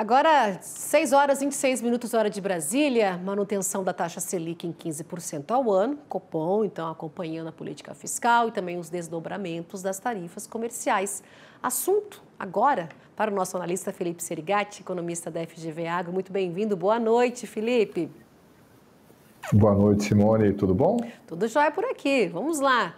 Agora, 6 horas e 26 minutos, hora de Brasília, manutenção da taxa Selic em 15% ao ano, Copom, então, acompanhando a política fiscal e também os desdobramentos das tarifas comerciais. Assunto agora para o nosso analista Felipe Serigati, economista da FGV Agro. Muito bem-vindo, boa noite, Felipe. Boa noite, Simone, tudo bom? Tudo jóia por aqui, vamos lá.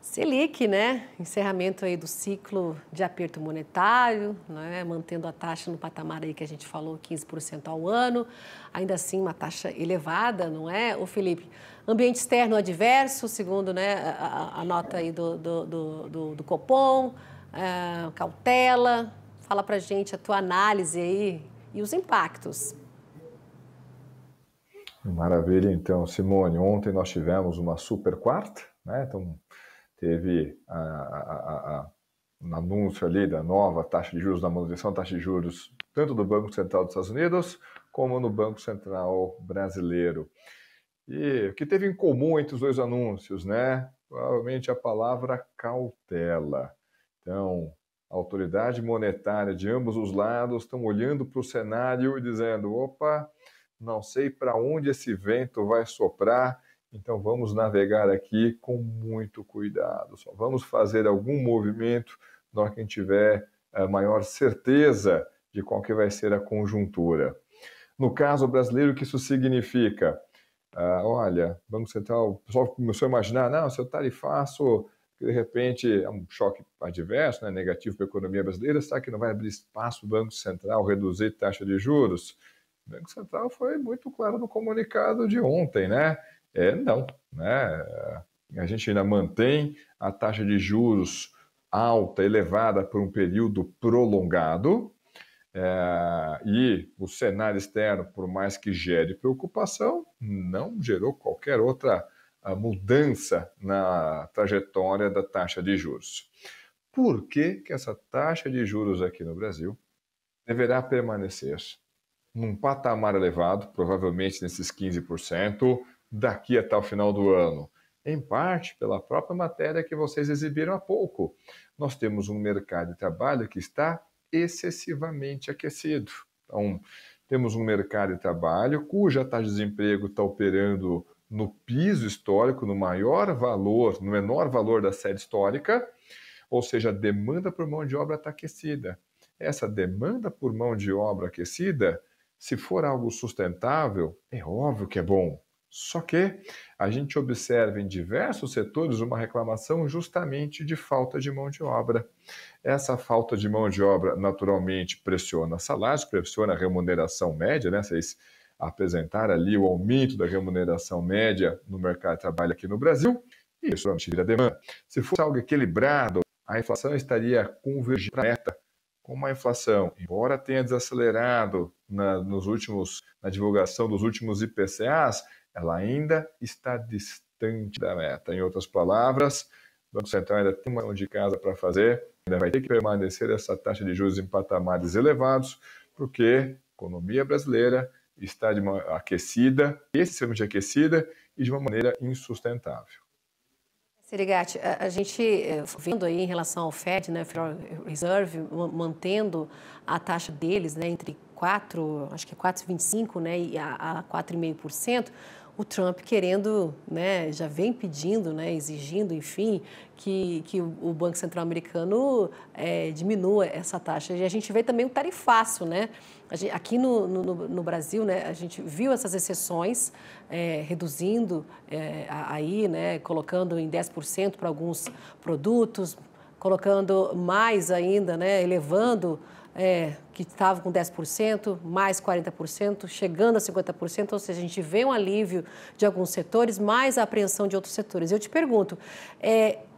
Selic, né? Encerramento aí do ciclo de aperto monetário, né? Mantendo a taxa no patamar aí que a gente falou, 15% ao ano. Ainda assim, uma taxa elevada, não é? O Felipe, ambiente externo adverso, segundo, né, a nota aí do Copom, cautela. Fala pra gente a tua análise aí e os impactos. Maravilha, então, Simone. Ontem nós tivemos uma super quarta, né? Então, teve um anúncio ali da nova taxa de juros, da manutenção da taxa de juros, tanto do Banco Central dos Estados Unidos, como no Banco Central brasileiro. E o que teve em comum entre os dois anúncios, né? Provavelmente a palavra cautela. Então, a autoridade monetária de ambos os lados estão olhando para o cenário e dizendo, opa, não sei para onde esse vento vai soprar, então vamos navegar aqui com muito cuidado. Só vamos fazer algum movimento na hora que a gente tiver a maior certeza de qual que vai ser a conjuntura. No caso brasileiro, o que isso significa? Olha, Banco Central, o pessoal começou a imaginar, não, seu tarifaço, de repente é um choque adverso, né, negativo para a economia brasileira, será que não vai abrir espaço para o Banco Central reduzir taxa de juros? O Banco Central foi muito claro no comunicado de ontem, né? Não, né? A gente ainda mantém a taxa de juros alta, elevada por um período prolongado, e o cenário externo, por mais que gere preocupação, não gerou qualquer outra mudança na trajetória da taxa de juros. Por que que essa taxa de juros aqui no Brasil deverá permanecer num patamar elevado, provavelmente nesses 15%, daqui até o final do ano? Em parte pela própria matéria que vocês exibiram há pouco. Nós temos um mercado de trabalho que está excessivamente aquecido. Então, temos um mercado de trabalho cuja taxa de desemprego está operando no piso histórico, no maior valor, no menor valor da série histórica, ou seja, a demanda por mão de obra está aquecida. Essa demanda por mão de obra aquecida, se for algo sustentável, é óbvio que é bom. Só que a gente observa em diversos setores uma reclamação justamente de falta de mão de obra. Essa falta de mão de obra naturalmente pressiona salários, pressiona a remuneração média, né? Vocês apresentaram ali o aumento da remuneração média no mercado de trabalho aqui no Brasil, e isso tira a demanda. Se fosse algo equilibrado, a inflação estaria convergindo para a meta. Como a inflação, embora tenha desacelerado na divulgação dos últimos IPCAs, ela ainda está distante da meta. Em outras palavras, o Banco Central ainda tem uma lição de casa para fazer, ainda vai ter que permanecer essa taxa de juros em patamares elevados, porque a economia brasileira está aquecida, excessivamente aquecida e de uma maneira insustentável. Serigati, a gente vendo aí em relação ao Fed, né, Federal Reserve, mantendo a taxa deles, né, entre 4, acho que é 4,25, né, e a 4,5%, o Trump querendo, né, já vem pedindo, né, exigindo, enfim, que o Banco Central americano diminua essa taxa. E a gente vê também o tarifaço, né? Aqui no Brasil, né, a gente viu essas exceções reduzindo aí, né, colocando em 10% para alguns produtos, colocando mais ainda, né, elevando que estava com 10%, mais 40%, chegando a 50%, ou seja, a gente vê um alívio de alguns setores, mais a apreensão de outros setores. Eu te pergunto,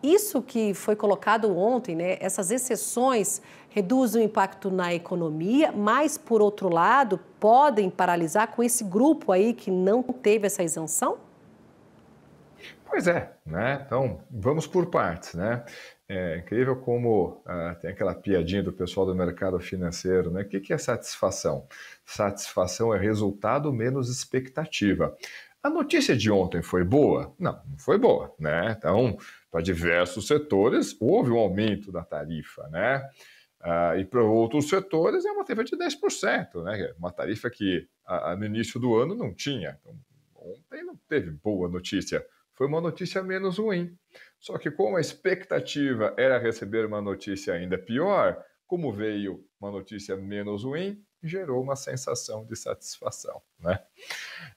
isso que foi colocado ontem, né, essas exceções reduzem o impacto na economia, mas, por outro lado, podem paralisar com esse grupo aí que não teve essa isenção? Pois é, né? Então, vamos por partes, né? É incrível como tem aquela piadinha do pessoal do mercado financeiro, né? O que é satisfação? Satisfação é resultado menos expectativa. A notícia de ontem foi boa? Não foi boa, né? Então, para diversos setores, houve um aumento da tarifa, né? E para outros setores é uma tarifa de 10%, né? Uma tarifa que no início do ano não tinha. Então, ontem não teve boa notícia, foi uma notícia menos ruim. Só que como a expectativa era receber uma notícia ainda pior, como veio uma notícia menos ruim, gerou uma sensação de satisfação, né?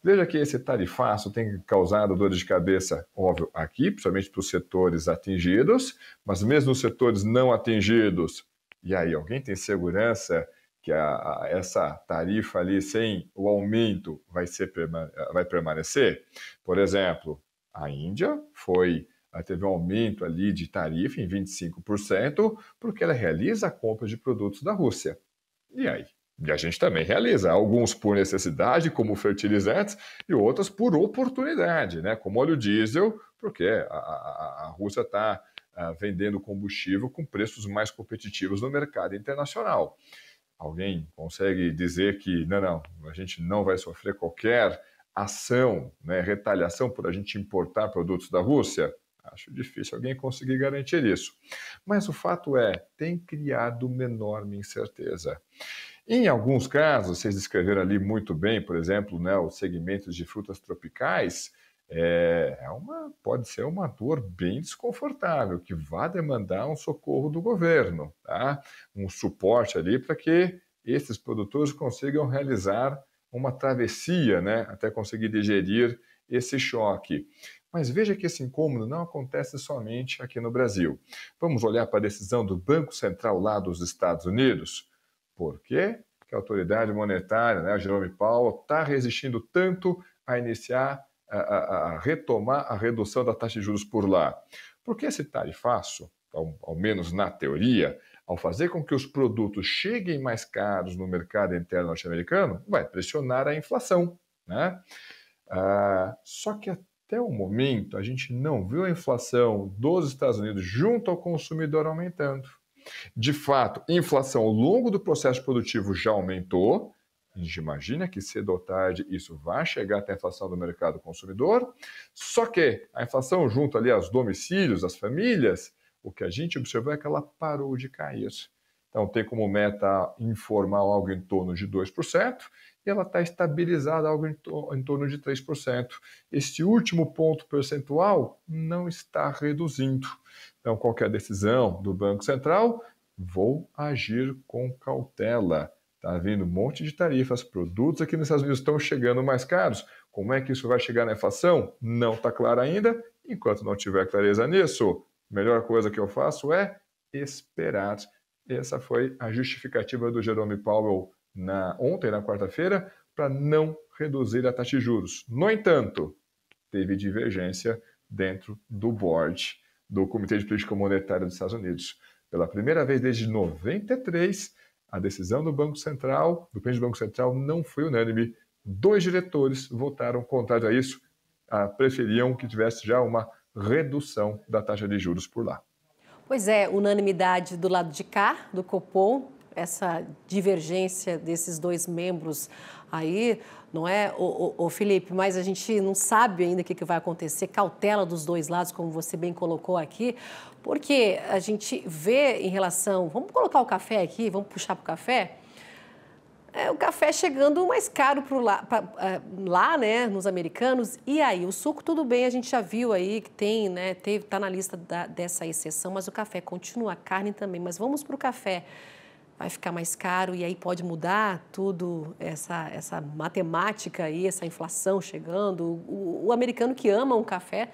Veja que esse tarifaço tem causado dor de cabeça, óbvio, aqui, principalmente para os setores atingidos, mas mesmo os setores não atingidos. E aí, alguém tem segurança que essa tarifa ali, sem o aumento, vai permanecer? Por exemplo, a Índia teve um aumento ali de tarifa em 25%, porque ela realiza a compra de produtos da Rússia. E aí? E a gente também realiza, alguns por necessidade, como fertilizantes, e outros por oportunidade, né? Como óleo diesel, porque a Rússia está vendendo combustível com preços mais competitivos no mercado internacional. Alguém consegue dizer que não, a gente não vai sofrer qualquer ação, né, retaliação por a gente importar produtos da Rússia? Acho difícil alguém conseguir garantir isso. Mas o fato tem criado uma enorme incerteza. Em alguns casos, vocês descreveram ali muito bem, por exemplo, né, os segmentos de frutas tropicais, pode ser uma dor bem desconfortável, que vai demandar um socorro do governo, tá? Um suporte ali para que esses produtores consigam realizar uma travessia, né, até conseguir digerir esse choque. Mas veja que esse incômodo não acontece somente aqui no Brasil. Vamos olhar para a decisão do Banco Central lá dos Estados Unidos? Por quê? Porque a autoridade monetária, né, Jerome Powell, está resistindo tanto a iniciar, a retomar a redução da taxa de juros por lá. Porque esse tarifaço, ao menos na teoria, ao fazer com que os produtos cheguem mais caros no mercado interno norte-americano, vai pressionar a inflação, né? Só que até o momento a gente não viu a inflação dos Estados Unidos junto ao consumidor aumentando. De fato, a inflação ao longo do processo produtivo já aumentou. A gente imagina que cedo ou tarde isso vai chegar até a inflação do mercado consumidor. Só que a inflação junto ali aos domicílios, às famílias, o que a gente observou é que ela parou de cair. Então tem como meta informal algo em torno de 2%, e ela está estabilizada algo em torno de 3%. Este último ponto percentual não está reduzindo. Então, qualquer decisão do Banco Central, vou agir com cautela. Está vindo um monte de tarifas, produtos aqui nos Estados Unidos estão chegando mais caros. Como é que isso vai chegar na inflação? Não está claro ainda. Enquanto não tiver clareza nisso, a melhor coisa que eu faço é esperar. Essa foi a justificativa do Jerome Powell ontem, na quarta-feira, para não reduzir a taxa de juros. No entanto, teve divergência dentro do board do Comitê de Política Monetária dos Estados Unidos. Pela primeira vez desde 93, a decisão do presidente do Banco Central não foi unânime. 2 diretores votaram contrário a isso, preferiam que tivesse já uma redução da taxa de juros por lá. Pois é, unanimidade do lado de cá, do Copom, essa divergência desses 2 membros aí, não é, Felipe? Mas a gente não sabe ainda o que vai acontecer, cautela dos 2 lados, como você bem colocou aqui, porque a gente vê em relação... Vamos colocar o café aqui, vamos puxar para o café? O café chegando mais caro lá, né, nos americanos. E aí, o suco, tudo bem, a gente já viu aí que tem, né, tá na lista dessa exceção, mas o café continua, a carne também. Mas vamos para o café. Vai ficar mais caro e aí pode mudar tudo, essa matemática aí, essa inflação chegando. O americano que ama um café,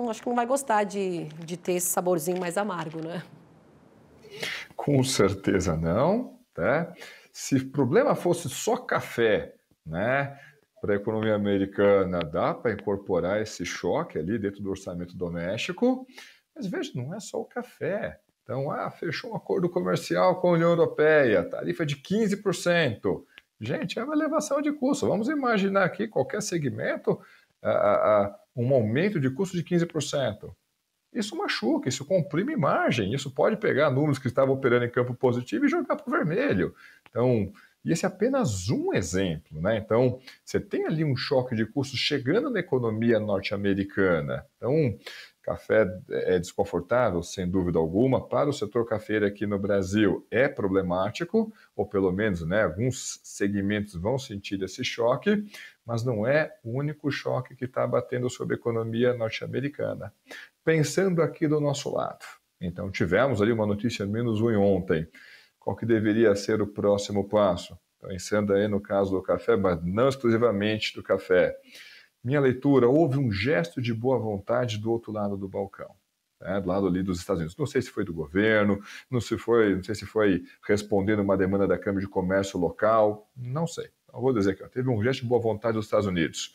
acho que não vai gostar de ter esse saborzinho mais amargo, né? Com certeza não, tá? Se o problema fosse só café, né, para a economia americana, dá para incorporar esse choque ali dentro do orçamento doméstico, mas veja, não é só o café. Então, fechou um acordo comercial com a União Europeia, tarifa de 15%. Gente, é uma elevação de custo. Vamos imaginar aqui qualquer segmento, um aumento de custo de 15%. Isso machuca, isso comprime margem, isso pode pegar números que estavam operando em campo positivo e jogar para o vermelho. Então, E esse é apenas um exemplo, né? Então, você tem ali um choque de custos chegando na economia norte-americana. Então, café é desconfortável, sem dúvida alguma. Para o setor cafeiro aqui no Brasil é problemático, ou pelo menos, né, alguns segmentos vão sentir esse choque, mas não é o único choque que está batendo sobre a economia norte-americana. Pensando aqui do nosso lado, então tivemos ali uma notícia -1 ontem. Qual que deveria ser o próximo passo? Pensando aí no caso do café, mas não exclusivamente do café. Minha leitura, houve um gesto de boa vontade do outro lado do balcão, né, do lado ali dos Estados Unidos. Não sei se foi do governo, não sei se foi respondendo uma demanda da Câmara de Comércio local, não sei. Eu vou dizer que teve um gesto de boa vontade dos Estados Unidos.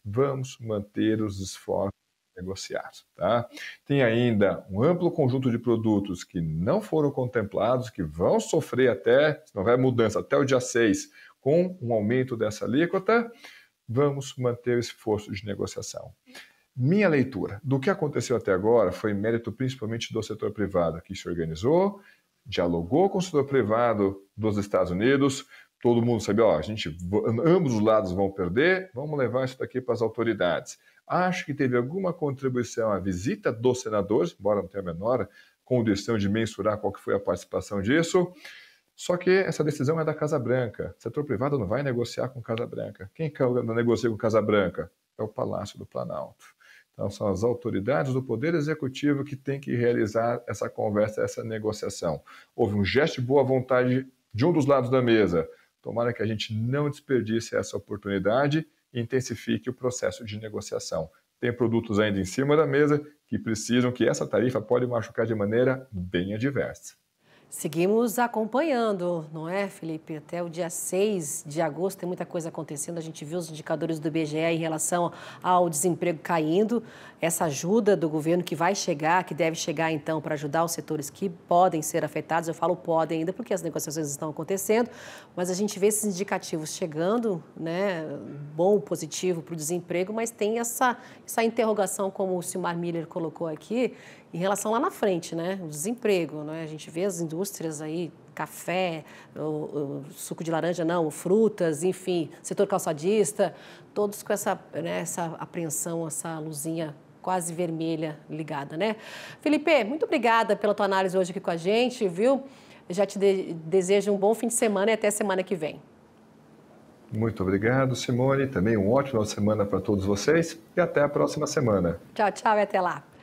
Vamos manter os esforços de negociar. Tá? Tem ainda um amplo conjunto de produtos que não foram contemplados, que vão sofrer até, se não houver mudança, até o dia 6, com um aumento dessa alíquota. Vamos manter o esforço de negociação. Minha leitura do que aconteceu até agora foi mérito principalmente do setor privado, que se organizou, dialogou com o setor privado dos Estados Unidos, todo mundo sabe, ambos os lados vão perder, vamos levar isso daqui para as autoridades. Acho que teve alguma contribuição a visita dos senadores, embora não tenha a menor condição de mensurar qual que foi a participação disso. Só que essa decisão é da Casa Branca. O setor privado não vai negociar com a Casa Branca. Quem negocia com a Casa Branca? É o Palácio do Planalto. Então, são as autoridades do Poder Executivo que têm que realizar essa conversa, essa negociação. Houve um gesto de boa vontade de um dos lados da mesa. Tomara que a gente não desperdice essa oportunidade e intensifique o processo de negociação. Tem produtos ainda em cima da mesa que precisam, que essa tarifa pode machucar de maneira bem adversa. Seguimos acompanhando, não é, Felipe? Até o dia 6 de agosto tem muita coisa acontecendo. A gente viu os indicadores do IBGE em relação ao desemprego caindo. Essa ajuda do governo que vai chegar, que deve chegar então para ajudar os setores que podem ser afetados. Eu falo podem ainda porque as negociações estão acontecendo, mas a gente vê esses indicativos chegando, né? Bom, positivo para o desemprego, mas tem essa interrogação, como o Silmar Miller colocou aqui, em relação lá na frente, né? O desemprego, né? A gente vê as indústrias aí, café, o suco de laranja, não, frutas, enfim, setor calçadista, todos com essa, né, essa apreensão, essa luzinha quase vermelha ligada, né? Felipe, muito obrigada pela tua análise hoje aqui com a gente, viu? Eu já te desejo um bom fim de semana e até semana que vem. Muito obrigado, Simone. Também um ótimo semana para todos vocês e até a próxima semana. Tchau, tchau e até lá.